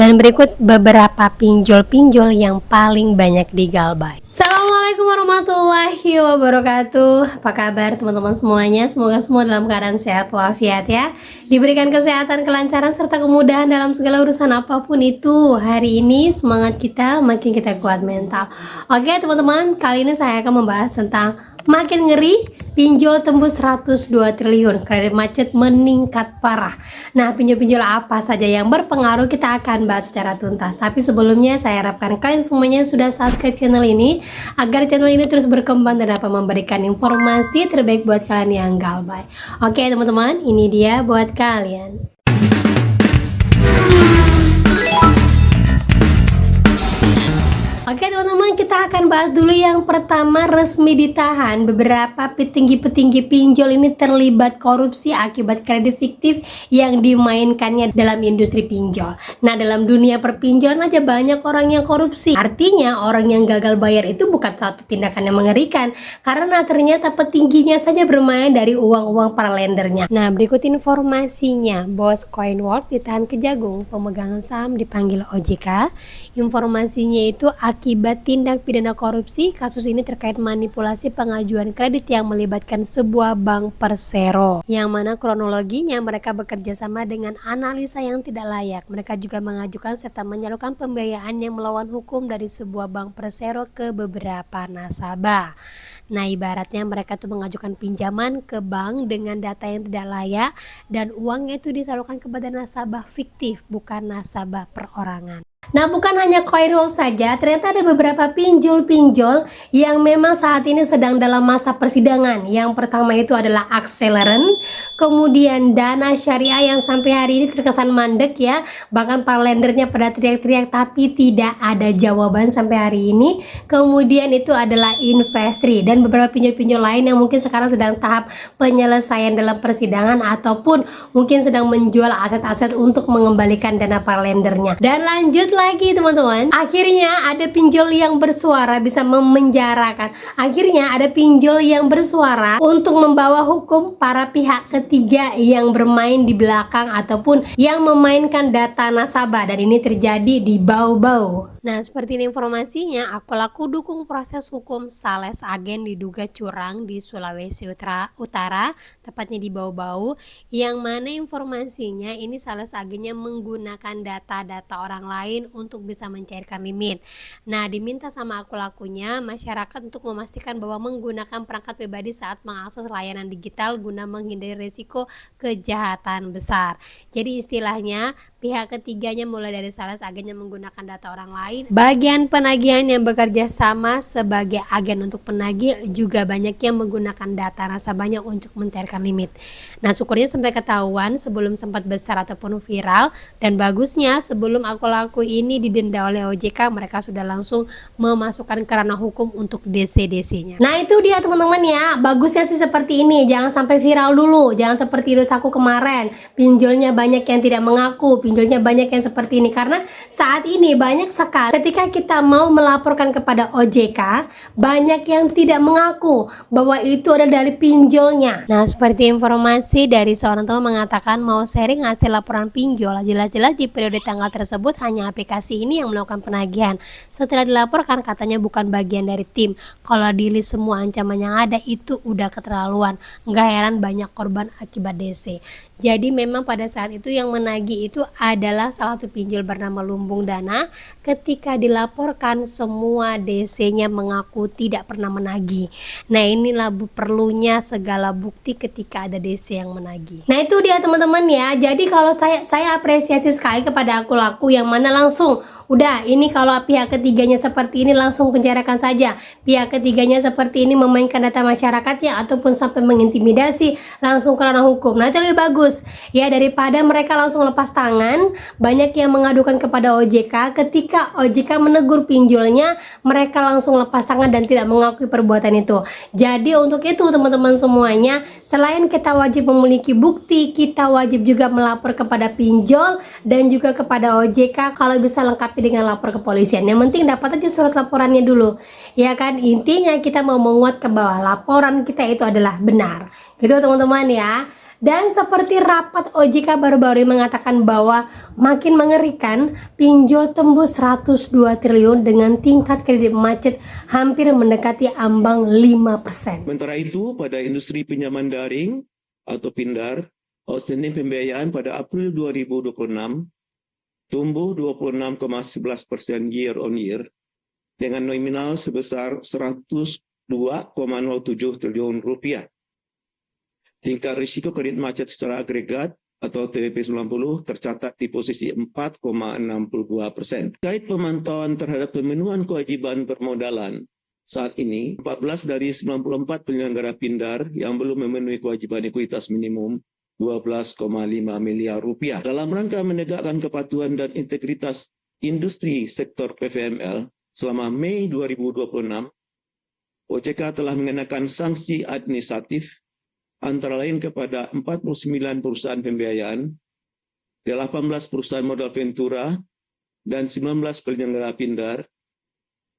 Dan berikut beberapa pinjol-pinjol yang paling banyak digalbay. Assalamualaikum warahmatullahi wabarakatuh. Apa kabar teman-teman semuanya? Semoga semua dalam keadaan sehat walafiat ya. Diberikan kesehatan, kelancaran, serta kemudahan dalam segala urusan apapun itu. Hari ini semangat kita makin kita kuat mental. Oke teman-teman, kali ini saya akan membahas tentang makin ngeri, pinjol tembus 102 triliun, kredit macet meningkat parah. Nah, pinjol-pinjol apa saja yang berpengaruh kita akan bahas secara tuntas. Tapi sebelumnya saya harapkan kalian semuanya sudah subscribe channel ini agar channel ini terus berkembang dan dapat memberikan informasi terbaik buat kalian yang galbay. Oke teman-teman, ini dia buat kalian. Oke teman-teman, kita akan bahas dulu yang pertama. Resmi ditahan, beberapa petinggi-petinggi pinjol ini terlibat korupsi akibat kredit fiktif yang dimainkannya dalam industri pinjol. Nah, dalam dunia perpinjolan aja banyak orang yang korupsi. Artinya orang yang gagal bayar itu bukan satu tindakan yang mengerikan, karena ternyata petingginya saja bermain dari uang-uang para lendernya. Nah, berikut informasinya. Bos Coinworld ditahan Kejagung, pemegang saham dipanggil OJK. Informasinya itu akibat tindak pidana korupsi. Kasus ini terkait manipulasi pengajuan kredit yang melibatkan sebuah bank persero, yang mana kronologinya mereka bekerja sama dengan analisa yang tidak layak. Mereka juga mengajukan serta menyalurkan pembiayaan yang melawan hukum dari sebuah bank persero ke beberapa nasabah. Nah, ibaratnya mereka tuh mengajukan pinjaman ke bank dengan data yang tidak layak dan uangnya itu disalurkan kepada nasabah fiktif, bukan nasabah perorangan. Nah, bukan hanya Coinworld saja, ternyata ada beberapa pinjol-pinjol yang memang saat ini sedang dalam masa persidangan. Yang pertama itu adalah Acceleran, kemudian Dana Syariah yang sampai hari ini terkesan mandek ya. Bahkan para lendernya pada teriak-teriak tapi tidak ada jawaban sampai hari ini. Kemudian itu adalah Investri dan beberapa pinjol-pinjol lain yang mungkin sekarang sedang tahap penyelesaian dalam persidangan ataupun mungkin sedang menjual aset-aset untuk mengembalikan dana para lendernya. Dan lanjut lagi teman-teman, akhirnya ada pinjol yang bersuara bisa memenjarakan. Akhirnya ada pinjol yang bersuara untuk membawa hukum para pihak ketiga yang bermain di belakang ataupun yang memainkan data nasabah, dan ini terjadi di Bau-Bau. Nah, seperti ini informasinya. Aku laku dukung proses hukum Sales agen diduga curang di Sulawesi Utara, tepatnya di Bau-Bau, yang mana informasinya ini Sales agennya menggunakan data-data orang lain untuk bisa mencairkan limit. Nah, diminta sama aku lakunya masyarakat untuk memastikan bahwa menggunakan perangkat pribadi saat mengakses layanan digital guna menghindari risiko kejahatan besar. Jadi istilahnya pihak ketiganya mulai dari Sales agennya menggunakan data orang lain, bagian penagihan yang bekerja sama sebagai agen untuk penagih juga banyak yang menggunakan data nasabahnya untuk mencairkan limit. Nah, syukurnya sampai ketahuan sebelum sempat besar ataupun viral, dan bagusnya sebelum aku laku ini didenda oleh OJK, mereka sudah langsung memasukkan ke ranah hukum untuk DC-DC-nya. Nah, itu dia teman-teman ya, bagusnya sih seperti ini, jangan sampai viral dulu, jangan seperti dosaku kemarin, pinjolnya banyak yang tidak mengaku, pinjolnya banyak yang seperti ini, karena saat ini banyak sekali ketika kita mau melaporkan kepada OJK, banyak yang tidak mengaku bahwa itu adalah dari pinjolnya. Nah, seperti informasi dari seorang teman mengatakan mau sharing hasil laporan pinjol, jelas-jelas di periode tanggal tersebut hanya aplikasi ini yang melakukan penagihan. Setelah dilaporkan katanya bukan bagian dari tim. Kalau di list semua ancaman yang ada itu udah keterlaluan. Nggak heran banyak korban akibat DC. Jadi memang pada saat itu yang menagih itu adalah salah satu pinjol bernama Lumbung Dana. Ketika dilaporkan semua DC-nya mengaku tidak pernah menagih. Nah, inilah perlunya segala bukti ketika ada DC yang menagih. Nah, itu dia teman-teman ya. Jadi kalau saya apresiasi sekali kepada aku laku yang mana langsung udah, ini kalau pihak ketiganya seperti ini langsung penjarakan saja. Pihak ketiganya seperti ini memainkan data masyarakatnya ataupun sampai mengintimidasi, langsung ke ranah hukum. Nah, itu lebih bagus ya daripada mereka langsung lepas tangan. Banyak yang mengadukan kepada OJK, ketika OJK menegur pinjolnya, mereka langsung lepas tangan dan tidak mengakui perbuatan itu. Jadi untuk itu teman-teman semuanya, selain kita wajib memiliki bukti, kita wajib juga melapor kepada pinjol dan juga kepada OJK, kalau bisa lengkapi dengan lapor ke polisian. Yang penting dapat aja surat laporannya dulu, ya kan. Intinya kita mau menguat ke bawah laporan kita itu adalah benar, gitu teman-teman ya. Dan seperti rapat OJK baru-baru ini mengatakan bahwa makin mengerikan, pinjol tembus 102 triliun dengan tingkat kredit macet hampir mendekati ambang 5%. Sementara itu, pada industri pinjaman daring atau PINDAR, outstanding pembiayaan pada April 2026 tumbuh 26,11% year on year dengan nominal sebesar 102,07 triliun rupiah. Tingkat risiko kredit macet secara agregat atau TWP 90 tercatat di posisi 4,62%. Terkait pemantauan terhadap pemenuhan kewajiban permodalan, saat ini 14 dari 94 penyelenggara PINDAR yang belum memenuhi kewajiban ekuitas minimum 12,5 miliar rupiah. Dalam rangka menegakkan kepatuhan dan integritas industri sektor PVML selama Mei 2026, OJK telah mengenakan sanksi administratif antara lain kepada 49 perusahaan pembiayaan, 18 perusahaan modal ventura, dan 19 penyelenggara PINDAR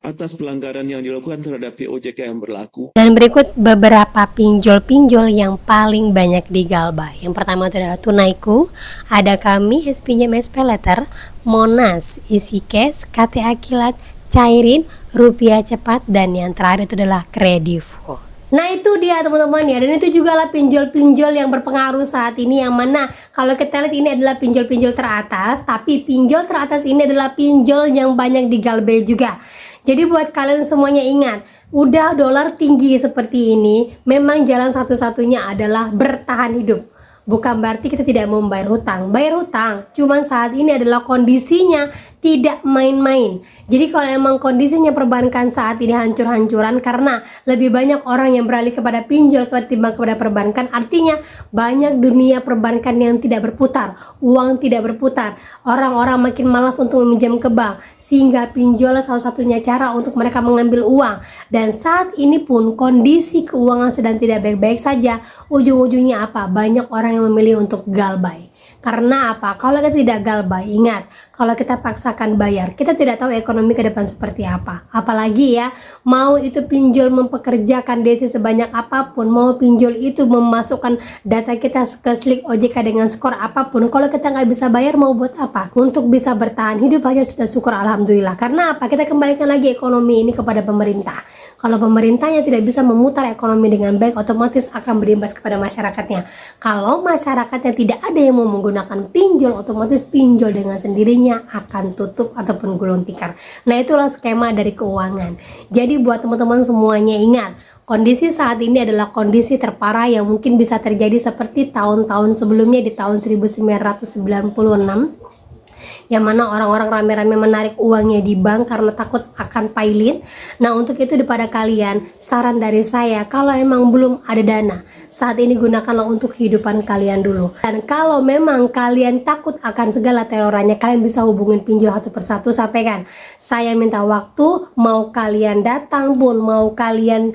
atas pelanggaran yang dilakukan terhadap OJK yang berlaku. Dan berikut beberapa pinjol-pinjol yang paling banyak digalbay. Yang pertama itu adalah Tunaiku, ada Kami, Pinjam SP Letter, Monas, Isi Cash, KTA Kilat, Cairin, Rupiah Cepat, dan yang terakhir itu adalah Kredivo. Nah itu dia teman-teman ya, dan itu juga lah pinjol-pinjol yang berpengaruh saat ini, yang mana kalau kita lihat ini adalah pinjol-pinjol teratas, tapi pinjol teratas ini adalah pinjol yang banyak digalbay juga. Jadi buat kalian semuanya ingat, udah dolar tinggi seperti ini, memang jalan satu-satunya adalah bertahan hidup. Bukan berarti kita tidak mau membayar hutang, bayar hutang, cuman saat ini adalah kondisinya tidak main-main. Jadi kalau emang kondisinya perbankan saat ini hancur-hancuran karena lebih banyak orang yang beralih kepada pinjol ketimbang kepada perbankan, artinya banyak dunia perbankan yang tidak berputar, uang tidak berputar, orang-orang makin malas untuk meminjam ke bank, sehingga pinjol salah satunya cara untuk mereka mengambil uang. Dan saat ini pun kondisi keuangan sedang tidak baik-baik saja, ujung-ujungnya apa? Banyak orang yang memilih untuk galbay. Karena apa? Kalau kita tidak galbay, ingat, kalau kita paksakan bayar, kita tidak tahu ekonomi ke depan seperti apa. Apalagi ya, mau itu pinjol mempekerjakan desi sebanyak apapun, mau pinjol itu memasukkan data kita ke slik OJK dengan skor apapun, kalau kita nggak bisa bayar mau buat apa? Untuk bisa bertahan hidup aja sudah syukur alhamdulillah. Karena apa? Kita kembalikan lagi ekonomi ini kepada pemerintah. Kalau pemerintahnya tidak bisa memutar ekonomi dengan baik, otomatis akan berimbas kepada masyarakatnya. Kalau masyarakatnya tidak ada yang mau menggunakan pinjol, otomatis pinjol dengan sendirinya akan tutup ataupun gulung tikar. Nah itulah skema dari keuangan. Jadi buat teman-teman semuanya ingat, kondisi saat ini adalah kondisi terparah yang mungkin bisa terjadi seperti tahun-tahun sebelumnya di tahun 1996, yang mana orang-orang rame-rame menarik uangnya di bank karena takut akan pailin. Nah untuk itu daripada kalian, saran dari saya, kalau emang belum ada dana saat ini, gunakanlah untuk kehidupan kalian dulu. Dan kalau memang kalian takut akan segala terorannya, kalian bisa hubungin pinjol satu persatu, sampaikan saya minta waktu, mau kalian datang pun, mau kalian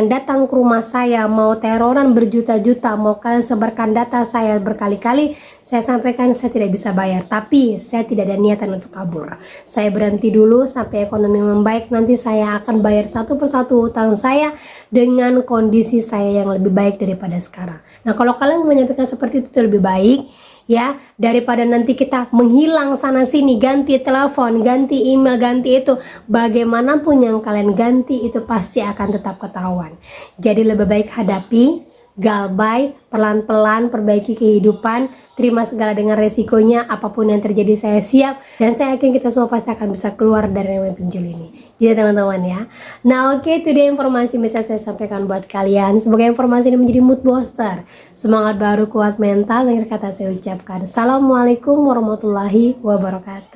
datang ke rumah saya, mau teroran berjuta-juta, mau kalian sebarkan data saya berkali-kali, saya sampaikan saya tidak bisa bayar, tapi saya tidak ada niatan untuk kabur. Saya berhenti dulu sampai ekonomi membaik, nanti saya akan bayar satu persatu hutang saya dengan kondisi saya yang lebih baik daripada sekarang. Nah kalau kalian menyampaikan seperti itu lebih baik ya, daripada nanti kita menghilang sana sini, ganti telepon, ganti email, ganti itu, bagaimanapun yang kalian ganti itu pasti akan tetap ketahuan. Jadi lebih baik hadapi, galbay, pelan-pelan perbaiki kehidupan, terima segala dengan resikonya, apapun yang terjadi saya siap, dan saya yakin kita semua pasti akan bisa keluar dari namanya pinjol ini. Jadi teman-teman ya. Nah oke, itu dia informasi bisa saya sampaikan buat kalian. Semoga informasi ini menjadi mood booster, semangat baru, kuat mental, dan kata saya ucapkan Assalamualaikum warahmatullahi wabarakatuh.